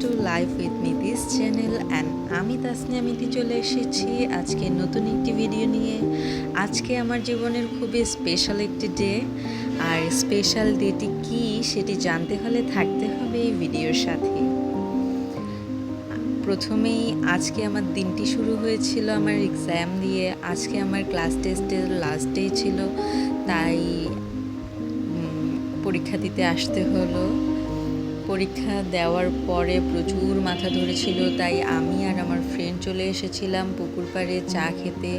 To life with me this channel and আমি তাসনিয়া মিতি চলে এসেছি আজকে নতুন একটি ভিডিও নিয়ে। আজকে আমার জীবনের খুবই স্পেশাল একটি ডে, আর স্পেশাল ডেটি কী সেটি জানতে হলে থাকতে হবে এই ভিডিওর সাথে। প্রথমেই আজকে আমার দিনটি শুরু হয়েছিল আমার এক্সাম দিয়ে। আজকে আমার ক্লাস টেস্টের লাস্ট ডে ছিল, তাই পরীক্ষা দিতে আসতে হলো। পরীক্ষা দেওয়ার পরে প্রচুর মাথা ধরেছিল, তাই আমি আর আমার ফ্রেন্ড চলে এসেছিলাম পুকুর পাড়ে চা খেতে।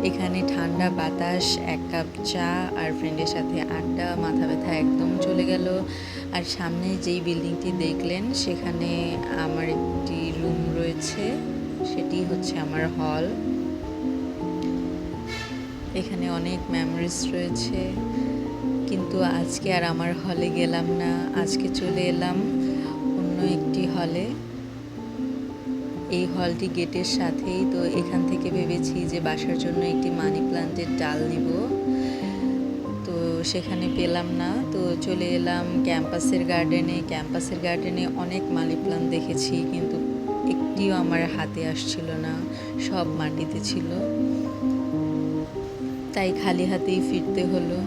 এখানে ঠান্ডা বাতাস, এক কাপ চা আর ফ্রেন্ডের সাথে আড্ডা, মাথা ব্যথা একদম চলে গেল। আর সামনে যেই বিল্ডিংটি দেখলেন সেখানে আমার একটি রুম রয়েছে, সেটি হচ্ছে আমার হল। এখানে অনেক মেমোরিজ রয়েছে, কিন্তু আজকে আর আমার হলে গেলাম না। আজকে চলে এলাম অন্য একটি হলে। এই হলটি গেটের সাথেই, তো এখান থেকে ভেবেছি যে বাসার জন্য একটি মানি প্লান্টের ডাল নিব, তো সেখানে পেলাম না, তো চলে এলাম ক্যাম্পাসের গার্ডেনে। ক্যাম্পাসের গার্ডেনে অনেক মানি প্লান্ট দেখেছি, কিন্তু একটিও আমার হাতে আসছিল না, সব মাটিতে ছিল। তাই খালি হাতেই ফিরতে হলো।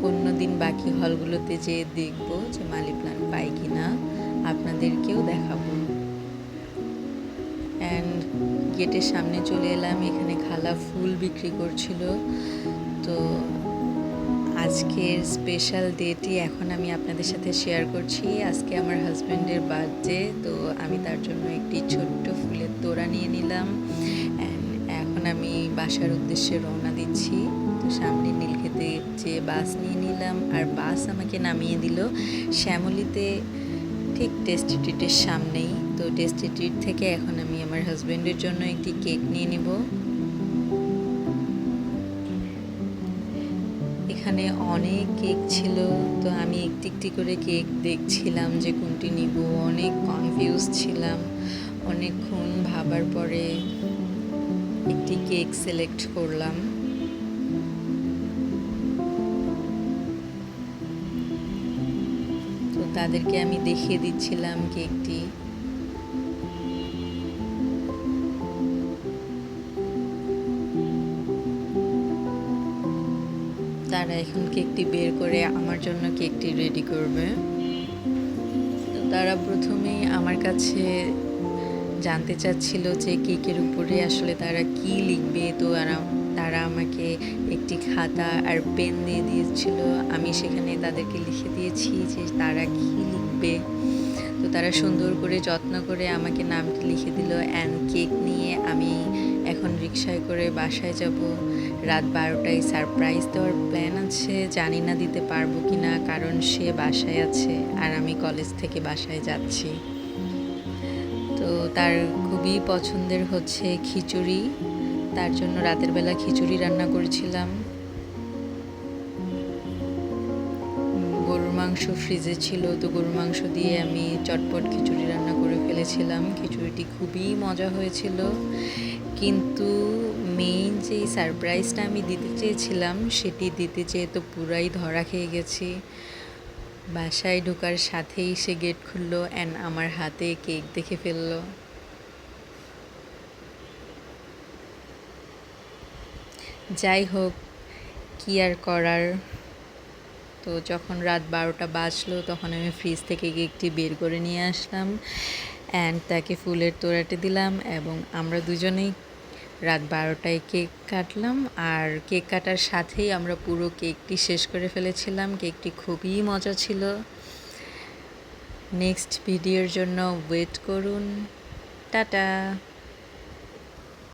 অন্যদিন বাকি হলগুলোতে যেয়ে দেখবো যে মানি প্লান্ট পাই কিনা, আপনাদেরকেও দেখাবো। অ্যান্ড গেটের সামনে চলে এলাম, এখানে খালা ফুল বিক্রি করছিল। তো আজকের স্পেশাল ডেটি এখন আমি আপনাদের সাথে শেয়ার করছি। আজকে আমার হাজব্যান্ডের বার্থডে, তো আমি তার জন্য একটি ছোট্ট ফুলের তোড়া নিয়ে নিলাম। অ্যান্ড এখন আমি বাসার উদ্দেশ্যে রওনা দিচ্ছি। তো সামনে নীলক্ষেতে যে বাস নিয়ে নিলাম, আর বাস আমাকে নামিয়ে দিল শ্যামলীতে, ঠিক টেস্টি ট্রিটের সামনেই। তো টেস্টি ট্রিট থেকে এখন আমি আমার হাজব্যান্ডের জন্য একটি কেক নিয়ে নেব। এখানে অনেক কেক ছিল, তো আমি একটি একটি করে কেক দেখছিলাম যে কোনটি নিব। অনেক কনফিউজ ছিলাম, অনেকক্ষণ ভাবার পরে একটি কেক সিলেক্ট করলাম। তো তাদেরকে আমি দেখিয়ে দিচ্ছিলাম কেকটি। তারা এখন কেকটি বের করে আমার জন্য কেকটি রেডি করবে। তো তারা প্রথমেই আমার কাছে জানতে চাচ্ছিল যে কেকের উপরে আসলে তারা কি লিখবে। তো তারা আমাকে একটি খাতা আর পেন দিয়ে দিয়েছিল, আমি সেখানে তাদেরকে লিখে দিয়েছি যে তারা কি লিখবে। তো তারা সুন্দর করে যত্ন করে আমাকে নামটি লিখে দিল। অ্যান্ড কেক নিয়ে আমি এখন রিকশায় করে বাসায় যাব। রাত 12টায় সারপ্রাইজ দেওয়ার প্ল্যান আছে, জানি না দিতে পারবো কি না, কারণ সে বাসায় আছে আর আমি কলেজ থেকে বাসায় যাচ্ছি। তো তার খুবই পছন্দের হচ্ছে খিচুড়ি, তার জন্য রাতের বেলা খিচুড়ি রান্না করেছিলাম। গরুর মাংস ফ্রিজে ছিল, তো গরুর মাংস দিয়ে আমি চটপট খিচুড়ি রান্না করে ফেলেছিলাম। খিচুড়িটি খুবই মজা হয়েছিল, কিন্তু মেইন যেই সারপ্রাইজটা আমি দিতে চেয়েছিলাম সেটি দিতে চেয়ে তো পুরাই ধরা খেয়ে গেছি। বাসায় ঢোকার সাথেই সে গেট খুললো অ্যান্ড আমার হাতে কেক দেখে ফেললো। যাই হোক, কি আর করার। তো যখন রাত 12টা বাজলো তখন আমি ফ্রিজ থেকে কেকটি বের করে নিয়ে আসলাম অ্যান্ড তাকে ফুলের তোড়াটি দিলাম, এবং আমরা দুজনেই রাত 12টায় কেক কাটলাম। আর কেক কাটার সাথেই আমরা পুরো কেকটি শেষ করে ফেলেছিলাম। কেকটি খুবই মজা ছিল। নেক্সট ভিডিওর জন্য ওয়েট করুন। টাটা।